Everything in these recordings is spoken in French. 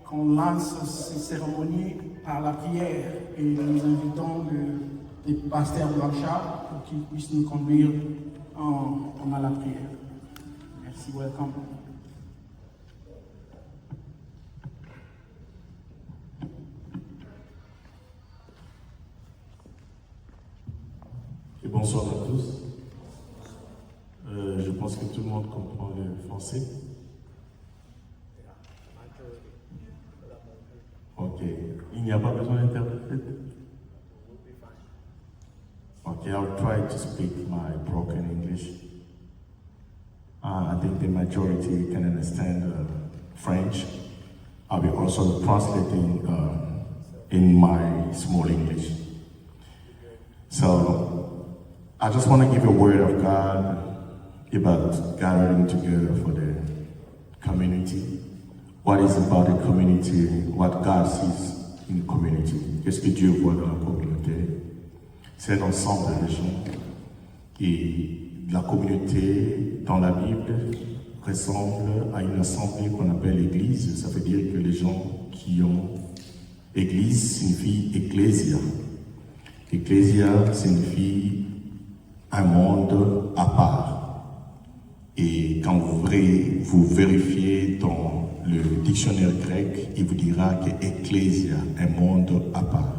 qu'on lance ces cérémonies par la prière et nous invitons le pasteur Blanchard pour qu'il puisse nous conduire à la prière. Merci, welcome. Et bonsoir à tous. Je pense que tout le monde comprend le français. Ok. Il n'y a pas besoin d'interpréter. Okay, I'll try to speak my broken English. I think the majority can understand French. I'll be also translating in my small English. So, I just want to give a word of God about gathering together for the community. What is about the community, what God sees in the community. Qu'est-ce que Dieu voit dans la communauté? C'est un ensemble de gens. Et la communauté dans la Bible ressemble à une assemblée qu'on appelle l'église. Ça veut dire que les gens qui ont église signifie ecclésia. Ecclésia signifie un monde à part. Et quand vous vérifiez dans le dictionnaire grec, il vous dira que ecclésia, un monde à part.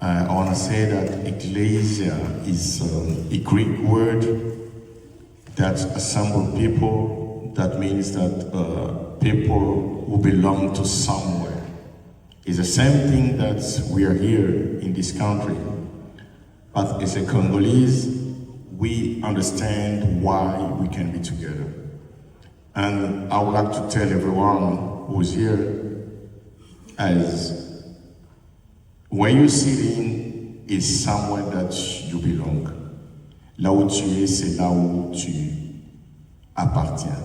I want to say that ecclesia is a Greek word that assemble people. That means that people who belong to somewhere. It's the same thing that we are here in this country. But as a Congolese, we understand why we can be together. And I would like to tell everyone who's here, as where you're sitting is somewhere that you belong. Là où tu es, c'est là où tu appartiens.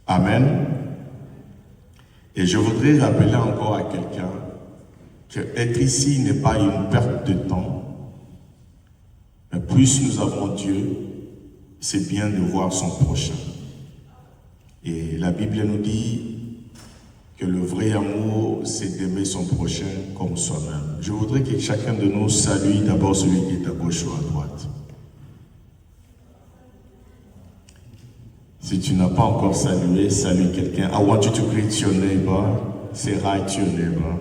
Amen. Et je voudrais rappeler encore à quelqu'un que être ici n'est pas une perte de temps. Mais plus nous avons Dieu, c'est bien de voir son prochain. Et la Bible nous dit que le vrai amour, c'est d'aimer son prochain comme soi-même. Je voudrais que chacun de nous salue d'abord celui qui est à gauche ou à droite. Si tu n'as pas encore salué, salue quelqu'un. I want you to greet your neighbor. Say hi to your neighbor.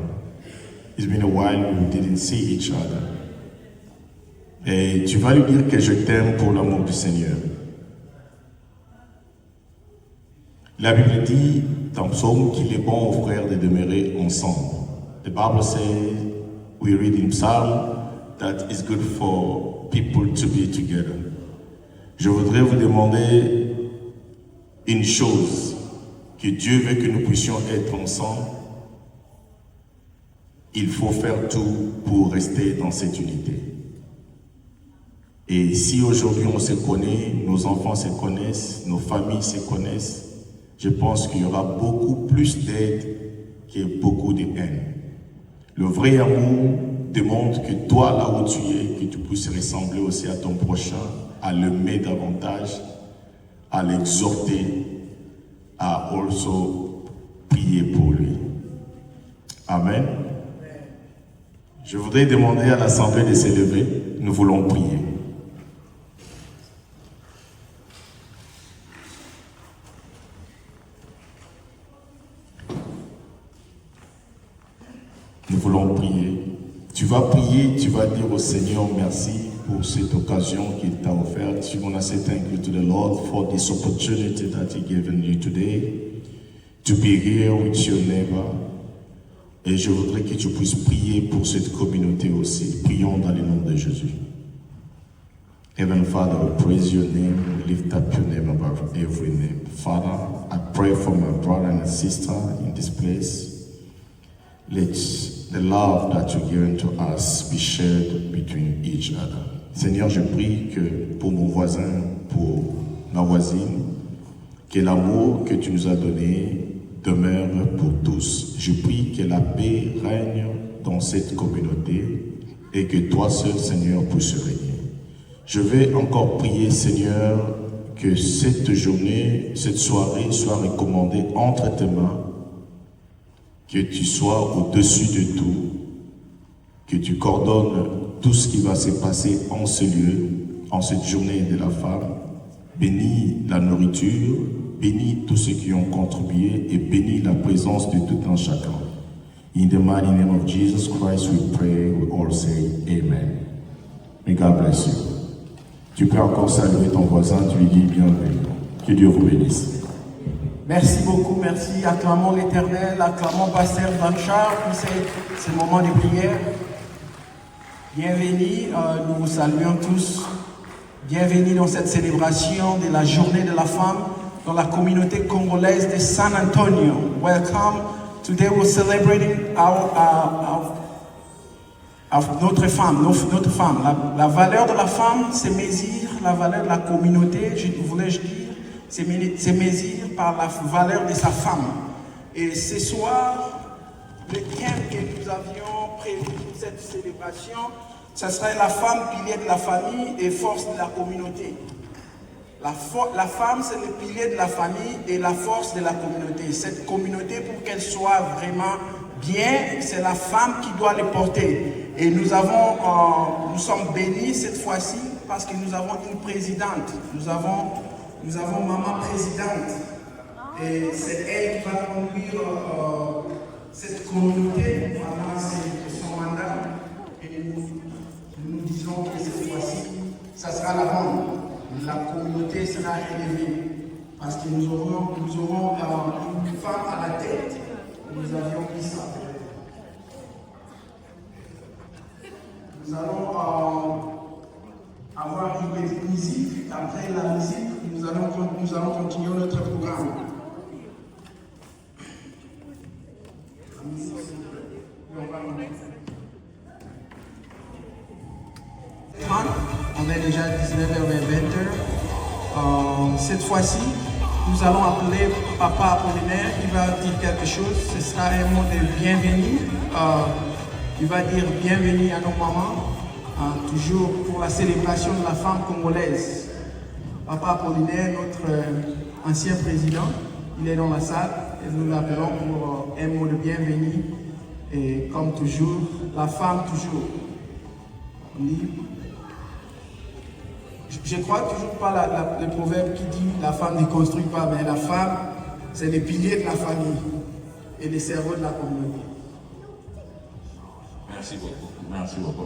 It's been a while we didn't see each other. Et tu vas lui dire que je t'aime pour l'amour du Seigneur. La Bible dit dans Psaume qu'il est bon aux frères de demeurer ensemble. The Bible says, we read in Psalm, that it's good for people to be together. Je voudrais vous demander une chose, que Dieu veut que nous puissions être ensemble. Il faut faire tout pour rester dans cette unité. Et si aujourd'hui on se connaît, nos enfants se connaissent, nos familles se connaissent, je pense qu'il y aura beaucoup plus d'aide que beaucoup de haine. Le vrai amour demande que toi, là où tu es, que tu puisses ressembler aussi à ton prochain, à l'aimer davantage, à l'exhorter, à also prier pour lui. Amen. Je voudrais demander à l'Assemblée de se lever. Nous voulons prier. Nous voulons prier. Tu vas prier, tu vas dire au Seigneur merci pour cette occasion qu'il t'a offerte. You're going to say thank you to the Lord for this opportunity that He given you today to be here with your neighbor. Et je voudrais que tu puisses prier pour cette communauté aussi. Prions dans le nom de Jésus. Heavenly Father, we praise your name. We lift up your name above every name. Father, I pray for my brother and sister in this place. Let the love that you've given to us be shared between each other. Seigneur, je prie que pour mon voisin, pour ma voisine, que l'amour que tu nous as donné demeure pour tous. Je prie que la paix règne dans cette communauté et que toi seul, Seigneur, puisses régner. Je vais encore prier, Seigneur, que cette journée, cette soirée soit recommandée entre tes mains que tu sois au-dessus de tout, que tu coordonnes tout ce qui va se passer en ce lieu, en cette journée de la femme. Bénis la nourriture, bénis tous ceux qui ont contribué et bénis la présence de tout un chacun. In the mighty name of Jesus Christ we pray, we all say Amen. May God bless you. Tu peux encore saluer ton voisin, tu lui dis bienvenue. Que Dieu vous bénisse. Merci beaucoup, merci. Acclamons l'Éternel, acclamons Pasteur Blanchard pour ces moments de prière. Bienvenue, nous vous saluons tous. Bienvenue dans cette célébration de la journée de la femme dans la communauté congolaise de San Antonio. Welcome. Today we're celebrating notre femme. La valeur de la femme, c'est mesure la valeur de la communauté, voulais-je dire, c'est mesure par la valeur de sa femme. Et ce soir, le thème que nous avions prévu pour cette célébration, ce serait la femme, pilier de la famille et force de la communauté. La femme, c'est le pilier de la famille et la force de la communauté. Cette communauté, pour qu'elle soit vraiment bien, c'est la femme qui doit les porter. Et nous sommes bénis cette fois-ci parce que nous avons une présidente. Nous avons maman présidente. Et c'est elle qui va conduire cette communauté pendant son mandat. Et nous disons que cette fois-ci, ça sera la bonne. La communauté sera élevée parce que nous aurons une femme à la tête. Nous avions dit ça. Nous allons avoir une petite musique. Après la musique, nous allons continuer notre programme. On est déjà 19h20. Cette fois-ci, nous allons appeler Papa Apollinaire. Il va dire quelque chose. Ce sera un mot de bienvenue. Il va dire bienvenue à nos mamans, toujours pour la célébration de la femme congolaise. Papa Apollinaire, notre ancien président, il est dans la salle et nous l'appelons pour un mot de bienvenue. Et comme toujours, la femme toujours. Je crois toujours pas le proverbe qui dit la femme ne construit pas, mais la femme, c'est le pilier de la famille et le cerveau de la communauté. Merci beaucoup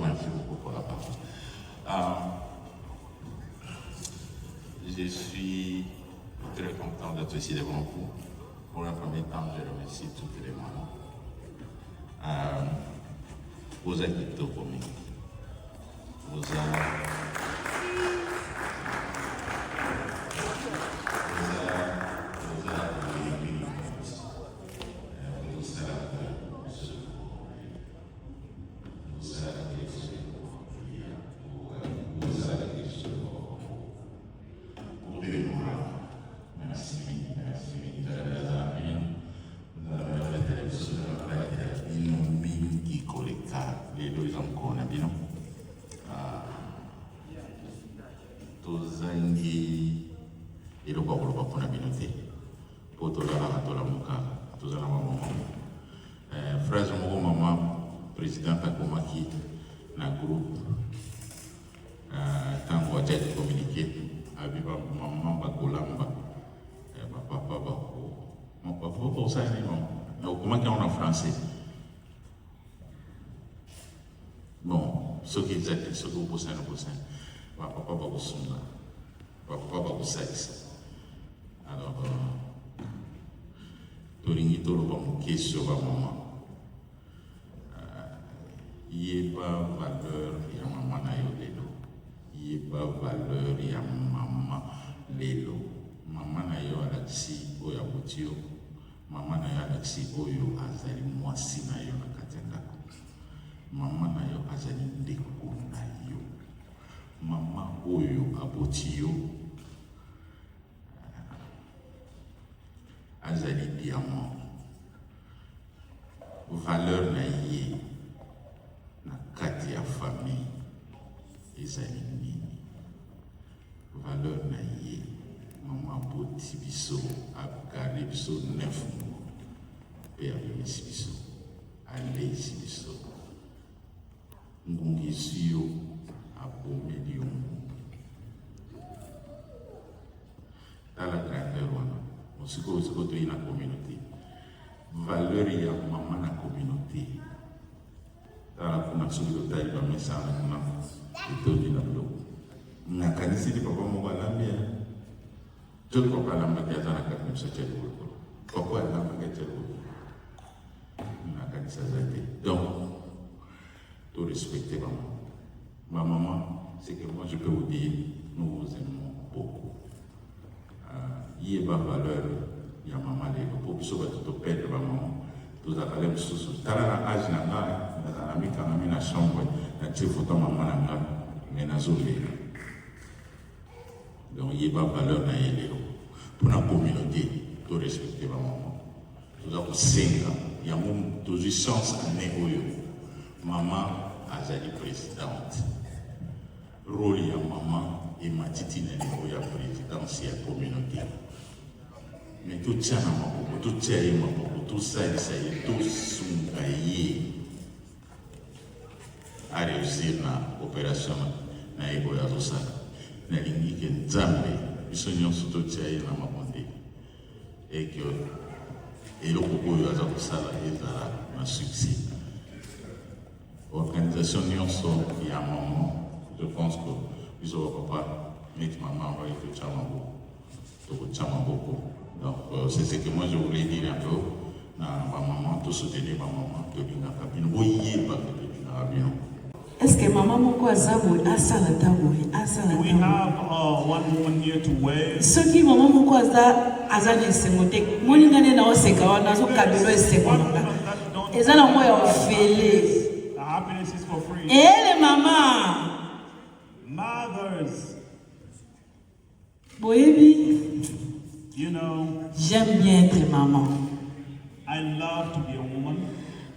pour la parole. Je suis très content d'être ici devant vous. Pour un premier temps, je remercie toutes les mamans. Vous êtes plutôt commis. Vous frère moko maman président akomaki na groupe tango ajaki communiqué abi maman bakolamba papa bako osali non okomaki en français bon soki ezali soki okosana bapapa bakosunga bapapa bakosalisa alors tolingi toloba moke sur bamama yeba valeur ya mama na yo lelo yeba valeur ya mama lelo mama na yo alakisi oyo aboti yo mama na yo alakisi oyo azali mwasi na yo na kati ya ndako mama na yo azali ndeko na yo mama oyo aboti yo azali diamant valeur na ye na kati ya famille ezali nini valeur na ye mama aboti biso agare biso 9 mois Père Messibiso, allez Sibiso, Ngungisio, Abomedium. Dans la grandeur, on se cause dans la communauté. Valeur y a maman la communauté. Dans la connexion de taille, dans mes salles, et tout le monde. Na kanisa di papa mo balambia. Tout papa la magia dans la kanisa tchelo. Papa la magia tchelo. Na kanisa zate. Donc, tout respecter maman. Ma maman, c'est que moi je peux vous dire, nous vous aimons beaucoup. Il y a pas valeur, il y a maman les pour que ce soit tout perdre maman. Tout ça quand même sous. T'as la âge na nga, na ami quand même na chambre, na tu photo maman na nga, mais na zolé. Donc il y a pas valeur na yele. Pour la communauté, tout respecter maman. Tout ça pour 5 ans, il y a même toujours chance à néoyo. Maman a été présidente. Rôle ya maman et ma titi na néoyo présidence de la communauté. Mais tout ça, tout ça, tout ça, tout a réussi na opération na Ebola Rosa. Na lingi que Nzambe, ils sont tout ça na mamonde. Et que le Congo a fait ça et un succès. Organisation Nyonso, il y a un moment, je pense que ils ont pas mettre maman avec tout ça beaucoup. Donc, c'est ce que moi je voulais dire un peu. Ma maman, tout soutenir ma maman, de l'Ina Cabine. Oui, pas de l'Ina Cabine. Est-ce que maman moko azabou asalata boy asalata? Do we have one woman here to wear? Ce qui maman moko azali semote moni ngane na oseka wana zo kabelo esekonda. Ezala moya ofele. The happiness is for free. Elle maman. Mothers. Boyebi. You know, j'aime bien être maman. I love to be a woman.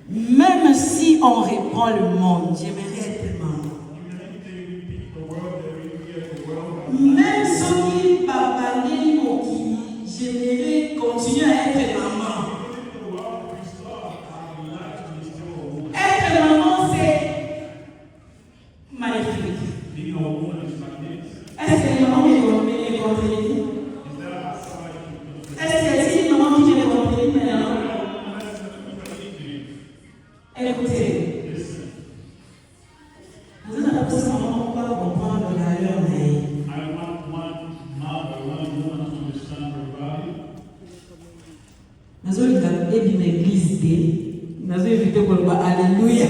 Même si on reprend le monde, j'aimerais être maman. Même si papa n'est mokili, j'aimerais continuer à être maman. Être maman, c'est magnifique. Est-ce que les mamans me comprennent? Est-ce que si maman qui me comprend maintenant? Écoutez, vous n'avez pas seulement pas comprendre la leur mais I want one mother, one woman to understand her value. nous avons une église, nous avons évité pour le alléluia.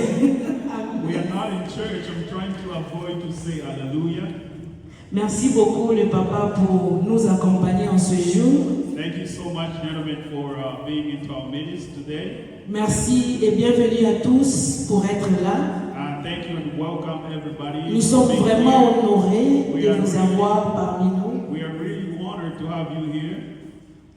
We are not in church. I'm trying to avoid to say hallelujah. Merci beaucoup le papa pour nous accompagner en ce jour. Thank you so much, gentlemen, for being into our midst today. Merci et bienvenue à tous pour être là. Thank you and welcome everybody. Nous sommes vraiment honorés de vous avoir parmi nous. We are really honored to have you here.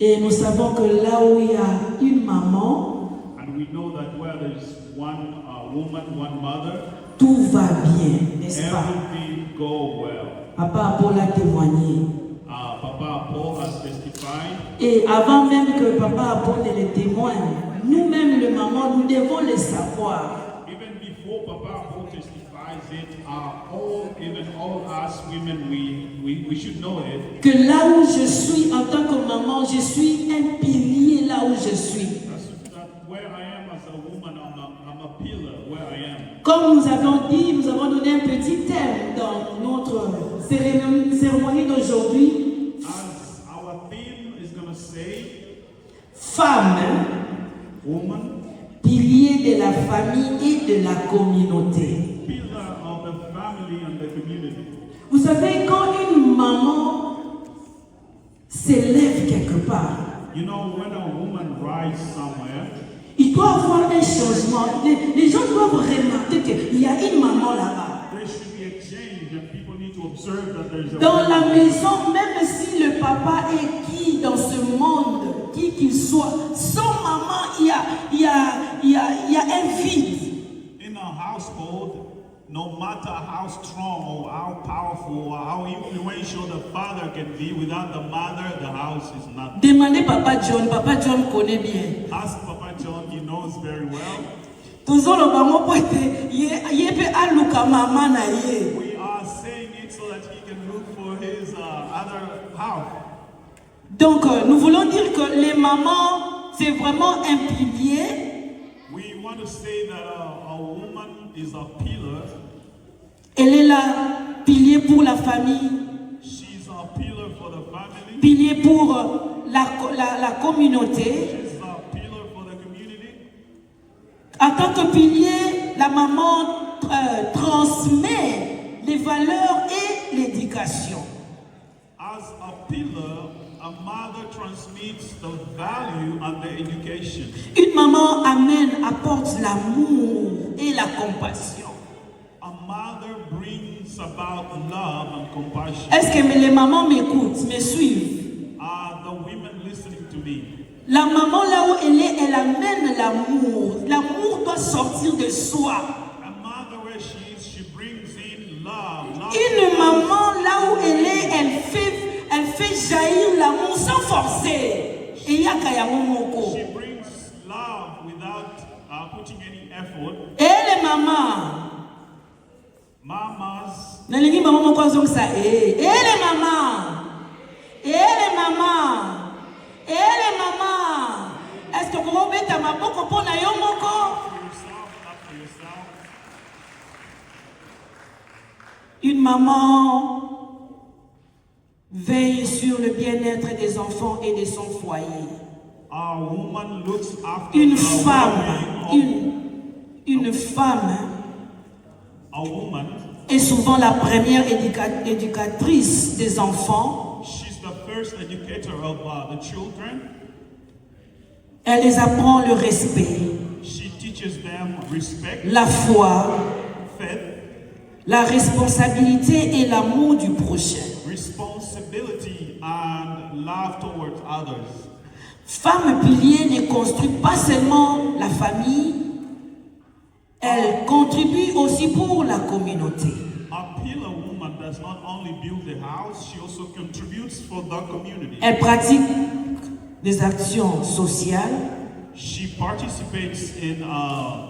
Et nous savons que là où il y a une maman, And we know that where there's one woman, one mother, tout va bien, n'est-ce pas? everything go well. Papa Paul a témoigné. Papa Paul has testified. Et avant même que Papa Paul ne le témoigne, nous-mêmes, les mamans, nous devons le savoir. Even before Papa Paul testifies it, even all us women, we should know it. Que là où je suis en tant que maman, je suis un pilier là où je suis. That where I am as a woman, I'm a pillar where I am. Comme nous avons dit, nous avons donné un petit thème dans notre cérémonie d'aujourd'hui. As our theme is going to say, Femme, woman, pilier de la famille et de la communauté. pillar of the family and the community. Vous savez, quand une maman s'élève quelque part, You know, when a woman rides somewhere, il doit y avoir un changement. Les gens doivent remarquer qu'il y a une maman là-bas. there should be a change and people need to observe that there's a Dans la woman. maison, même si le papa est qui dans ce monde, qui qu'il soit, sans maman, il y a un vide. In a household, no matter how strong or how powerful or how influential the father can be, without the mother, the house is nothing. Demandez Papa John connaît bien. Ask Papa John, he knows very well. Toujours le bango pour être yépe aluka mama na ye. We are saying it so that he can look for his other half. Donc nous voulons dire que les mamans c'est vraiment un pilier. We want to say that a woman is a pillar. Elle est là, pilier pour la famille, She's a pillar for the family. pilier pour la communauté. She's a pillar for the community. En tant que pilier, la maman transmet les valeurs et l'éducation. As a pillar, a mother transmits the value and the education. Une maman apporte l'amour et la compassion. A mother brings about love and compassion. Est-ce que les mamans m'écoutent, me suivent? Are the women listening to me? La maman là où elle est, elle amène l'amour. L'amour doit sortir de soi. A mother where she is, she brings in love. Une maman là où elle est, elle fait jaillir l'amour sans forcer. Et il y a Kayamomoko. She brings love without putting any effort. Et les mamans. Mamas, Nalingi maman moko azong sa les mamans. Les mamans. Les mamans. Est-ce que vous pouvez mettre ma boko pour na yo moko? after yourself. Une maman veille sur le bien-être des enfants et de son foyer. A woman looks after Une the femme, well-being une femme a woman. est souvent la première éducatrice des enfants. She's the first educator of the children. Elle les apprend le respect, She teaches them respect, la foi, faith, la responsabilité et l'amour du prochain. responsibility, and love towards others. Femme pilier ne construit pas seulement la famille, elle contribue aussi pour la communauté. A pillar woman does not only build the house, she also contributes for the community. Elle pratique des actions sociales, She participates in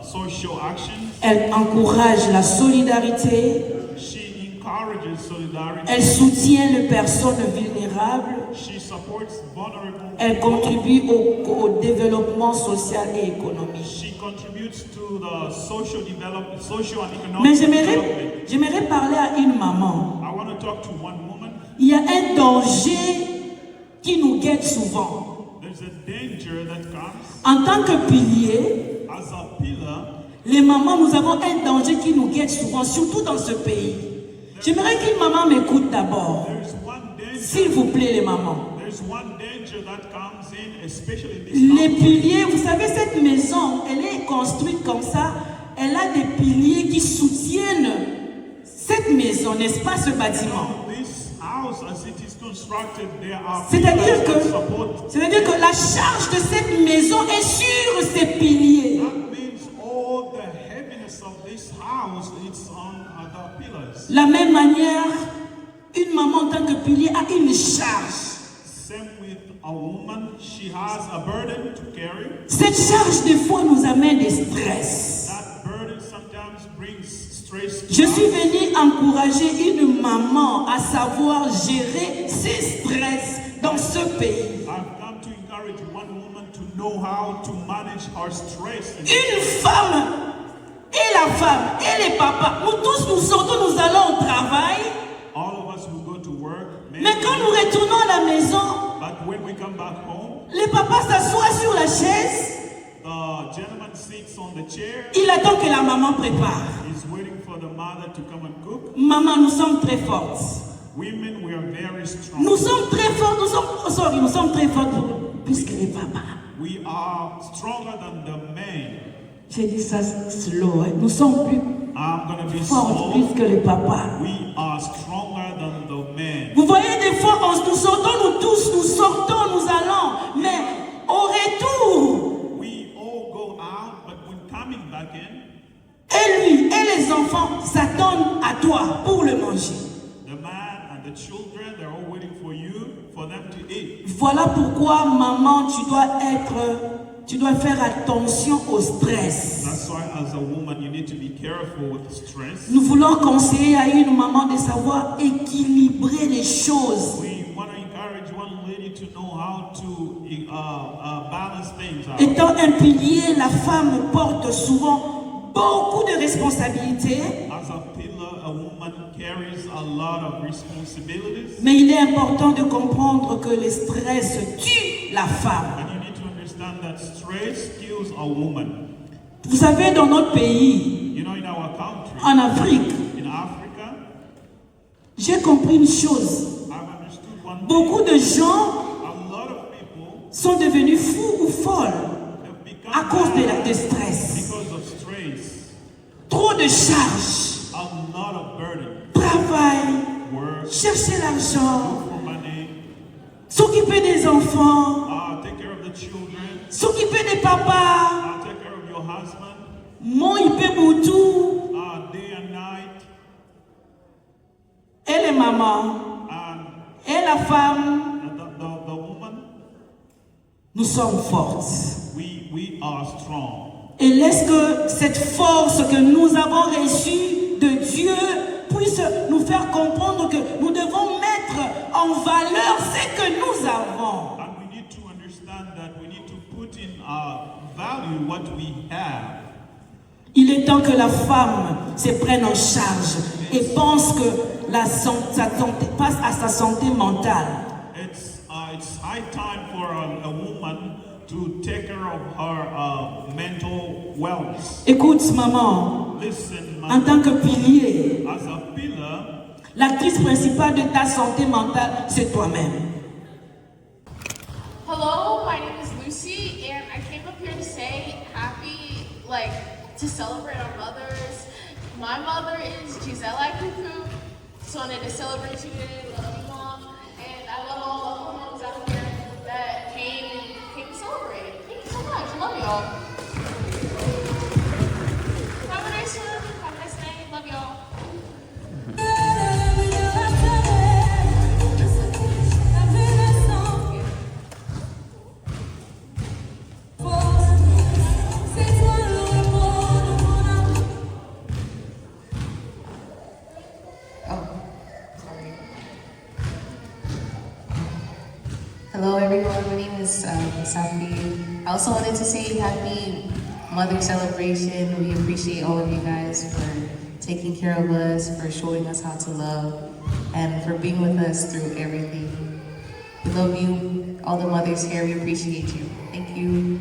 social actions. elle encourage la solidarité, She encourages solidarity. elle soutient les personnes vulnérables, She supports vulnerable elle people. contribue au développement social et économique. She contributes to the social and economic Mais development. j'aimerais parler à une maman. I want to talk to one woman. Il y a un danger qui nous guette souvent. There's a danger that comes En tant que pilier, as a pillar. les mamans, nous avons un danger qui nous guette souvent, surtout dans ce pays. J'aimerais qu'une maman m'écoute d'abord. There's one danger. S'il vous plaît, les mamans. There's one danger that comes in, especially in this Les country. piliers, vous savez, cette maison, elle est construite comme ça. Elle a des piliers qui soutiennent cette maison, n'est-ce pas, ce bâtiment? This house, as it is constructed, there are C'est-à-dire pillars that support. que la charge de cette maison est sur ces piliers. That means all the heaviness of this house is on the pillars. De la même manière, une maman en tant que pilier a une charge. Same with a woman, she has a burden to carry. Cette charge, des fois, nous amène des stress. That burden sometimes brings stress to Je us. suis venue encourager une maman à savoir gérer ses stress dans ce pays. I've come to encourage one woman to know how to manage her stress. Une femme et la femme et les papas, nous tous nous sortons, nous allons au travail. All of us will go to work. Mais quand nous retournons à la maison, But when we come back home, les papas s'assoient sur la chaise. the gentleman sits on the chair. Il attend que la maman prépare. He's waiting for the mother to come and cook. Maman, nous sommes très fortes. Women, we are very strong. Nous sommes très fortes, nous sommes très fortes plus que les papas. We are stronger than the men. J'ai dit ça slow. Nous sommes plus I'm gonna be fortes slow. plus que les papas. We are stronger than the men. Vous voyez, des fois, nous sortons, nous allons. Mais au retour, We all go out, but when coming back in, et lui et les enfants s'attendent à toi pour le manger. the man and the children, they're all waiting for you, for them to eat. Voilà pourquoi, maman, tu dois faire attention au stress. That's why as a woman you need to be careful with stress. Nous voulons conseiller à une maman de savoir équilibrer les choses. We want to encourage one lady to know how to balance things out. Étant un pilier, la femme porte souvent beaucoup de responsabilités, As a pillar, a woman carries a lot of responsibilities. mais il est important de comprendre que le stress tue la femme. And you need to understand that stress kills a woman. Vous savez, dans notre pays, You know, in our country, en Afrique, in Africa, j'ai compris une chose. I've understood one thing. Beaucoup de gens A lot of people sont devenus fous ou folles have become à cause bad de stress. because of stress. Trop de charges, A lot of burden. travail, Work, chercher l'argent, for money, s'occuper des enfants, take care of the children, s'occuper des papas, take care of your husband, mon ipé boutou, day and night, et les mamans, and et la femme, the woman, nous sommes fortes. we are strong. Et laisse que cette force que nous avons reçue de Dieu puisse nous faire comprendre que nous devons mettre en valeur ce que nous avons. And we need to understand that we need to put in value what we have. Il est temps que la femme se prenne en charge et pense que passe à sa santé mentale. It's high time for a woman to take care of her mental wellness. Écoute, maman, Listen, en tant que pilier, as a pillar, l'actrice principale de ta santé mentale, c'est toi-même. Hello, my name is Lucy, and I came up here to say happy, to celebrate our mothers. My mother is Giselle Kuku, so I wanted to celebrate you today. Love you, Mom, and I love all the moms out here that came to celebrate. Thank you so much. Love y'all. Have a nice one. Have a nice night. Love y'all. Hello everyone, my name is Safi. I also wanted to say happy Mother Celebration. We appreciate all of you guys for taking care of us, for showing us how to love, and for being with us through everything. We love you, all the mothers here, we appreciate you. Thank you.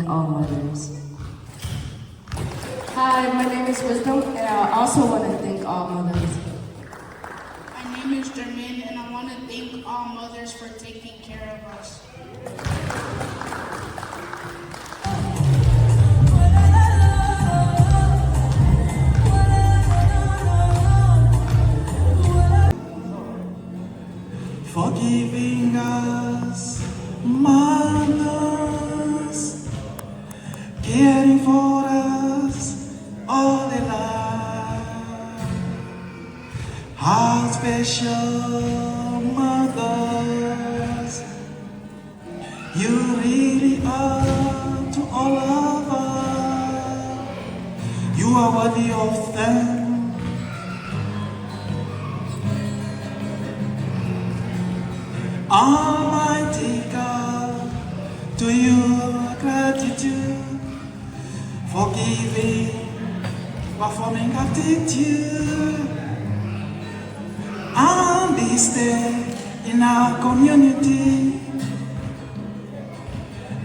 All mothers. Hi, my name is Wisdom, and I also want to thank all mothers. My name is Jermaine, and I want to thank all mothers for taking care of us. Forgiving us, mothers, caring for us all the life. How special mothers you really are to all of us. You are worthy of them. Almighty God, to you gratitude, forgiving, performing gratitude. On this day in our community,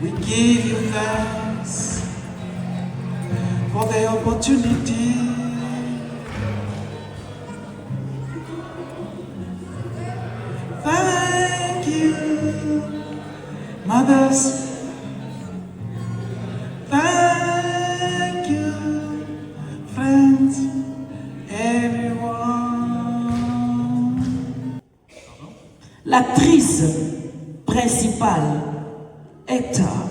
we give you thanks for the opportunity. Thank you, mothers. Thank you, friends, everyone. L'actrice principale, Hector,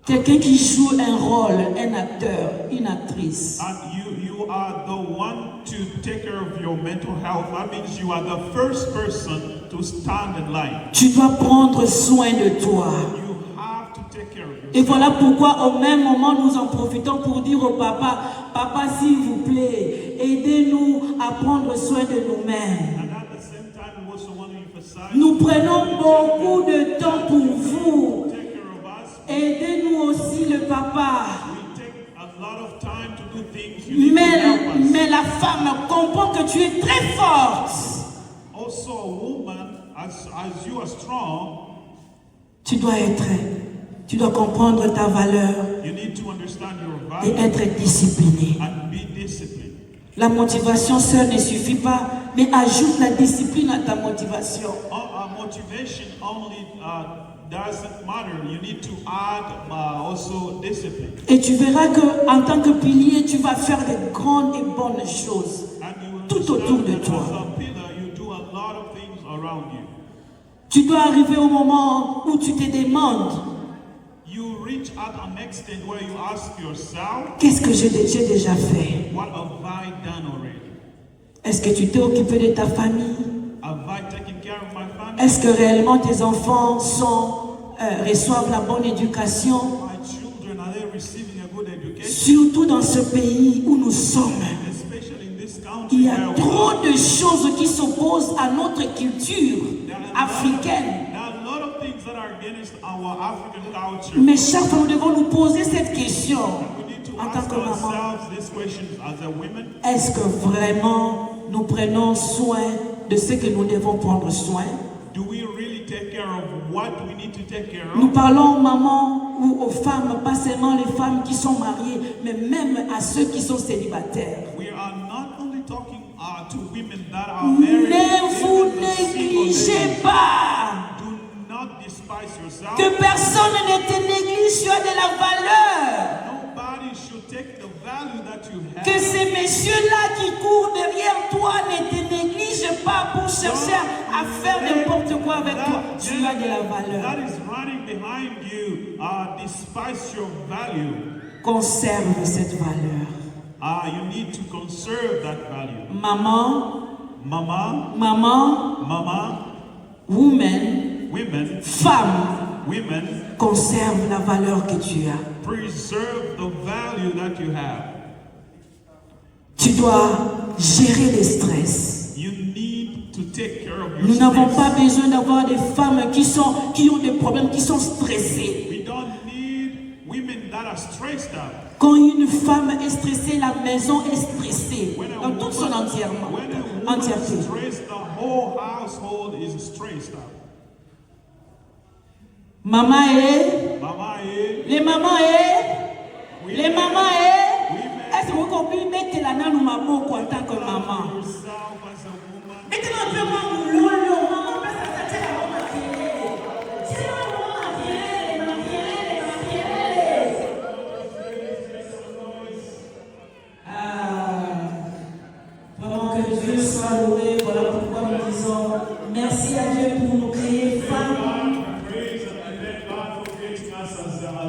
Quelqu'un qui joue un rôle, un acteur, une actrice. And you are the one to take care of your mental health. That means you are the first person to stand in line. Tu dois prendre soin de toi. You have to take care of yourself. Et voilà pourquoi au même moment nous en profitons pour dire au papa, papa s'il vous plaît, aidez-nous à prendre soin de nous-mêmes. And at the same time, we also want to emphasize Nous prenons beaucoup de temps pour vous. take care of us. Aidez-nous aussi le papa. We take a lot of time to do things. You need to help us. Mais la femme comprend que tu es très forte. Also, a woman, as you are strong, Tu dois comprendre ta valeur you need to understand your et value être discipliné. and be disciplined. La motivation seule ne suffit pas, mais ajoute la discipline à ta motivation. Motivation only doesn't matter. You need to add also discipline. Et tu verras que en tant que pilier, tu vas faire de grandes et bonnes choses And you will tout autour de understand that toi. as a pillar, you do a lot of things around you. Tu dois arriver au moment où tu te demandes, You reach at an extent where you ask yourself, qu'est-ce que j'ai déjà fait? what have I done already? Est-ce que tu t'es occupé de ta famille? Have I taken care of my family? Est-ce que réellement tes enfants reçoivent la bonne éducation? My children, are they receiving a good education? Surtout dans ce pays où nous sommes. Especially in this country Il y a where we trop de choses qui s'opposent à notre culture africaine. There are a lot of things that are against our African culture. Mais chaque fois, nous devons nous poser cette question We need to en tant ask que maman. ourselves this question as a women. Est-ce que vraiment nous prenons soin de ce que nous devons prendre soin? Do we really take care of what we need to take care Nous of? parlons aux mamans ou aux femmes, pas seulement les femmes qui sont mariées, mais même à ceux qui sont célibataires. We are not only talking to women that are married. Ne vous even the single négligez ladies. pas. Do not despise yourself. Que personne ne te néglige, tu as de la valeur. Nobody should take the value that you have. Que ces messieurs-là qui courent derrière toi ne te négligent pas pour chercher à faire n'importe quoi avec toi. Tu as de la valeur. That is running behind you. Despise your value. Conserve cette valeur. You need to conserve that value. Maman, Mama, women, femme, women, conserve la valeur que tu as. preserve the value that you have. Tu dois gérer le stress. You need to take care of your Nous n'avons stress. pas besoin d'avoir des femmes qui ont des problèmes, qui sont stressées. We don't need women that are stressed out. Quand une femme est stressée, la maison est stressée. When a Dans toute son woman entièreté. is stressed, the whole household is stressed out. Maman est, Mama, les mamans est, les mamans est. Est-ce que vous comprenez mettre la nana ou maman en tant que maman? yourself as a woman. Mettez-moi un peu maman, maman, parce que ça tient la maman qui est. C'est la maman qui est, la maman qui est. Vraiment que Dieu soit loué. Voilà pourquoi nous disons merci à Dieu pour nous créer femmes.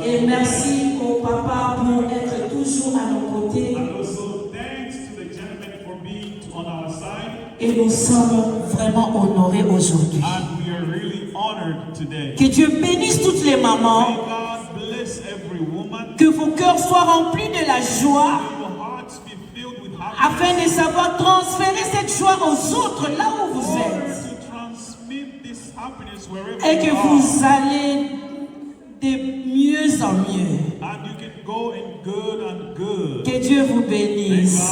Et merci au papa pour être toujours à nos côtés. And also thanks to the gentleman for being on our side. Et nous sommes vraiment honorés aujourd'hui. And we are really honored today. Que Dieu bénisse toutes les May mamans. God bless every woman. Que vos cœurs soient remplis de la joie. May your hearts be filled with Afin happiness. de savoir transférer cette joie aux autres là où vous êtes. To transmit this happiness wherever Et que you vous are. allez de mieux en mieux. And you can go in good and good. Que Dieu vous bénisse.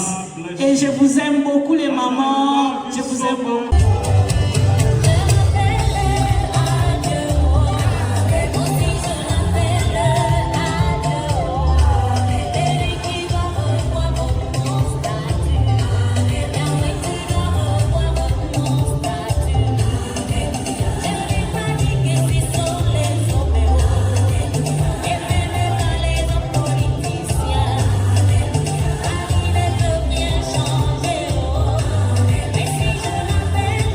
Et je vous aime beaucoup les mamans. Je vous aime beaucoup. Changer, oh, mais si je m'appelle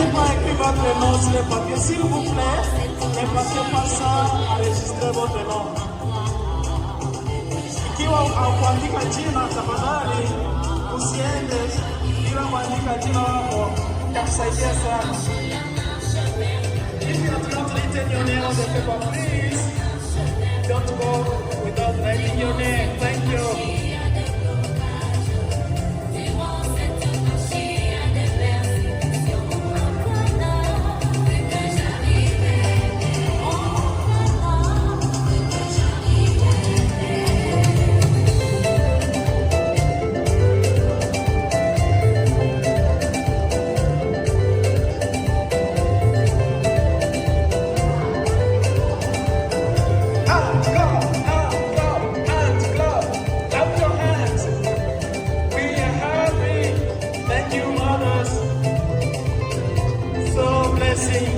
rapidement écrire votre nom sur les papiers, s'il vous plaît. Ne passez pas sans enregistrer votre nom. Ikiwa haukuandika jina, tafadhali usiende bila kuandika jina lako, itakusaidia sana. If you have not written your name on the paper, please don't go without writing your name. Thank you.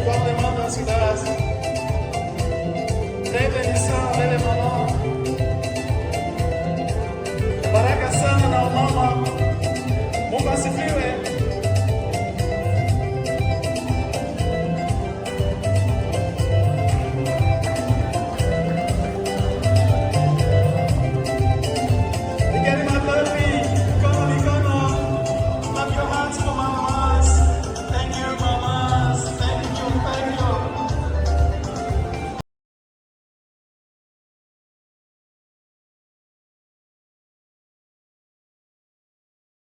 God the mothers with us.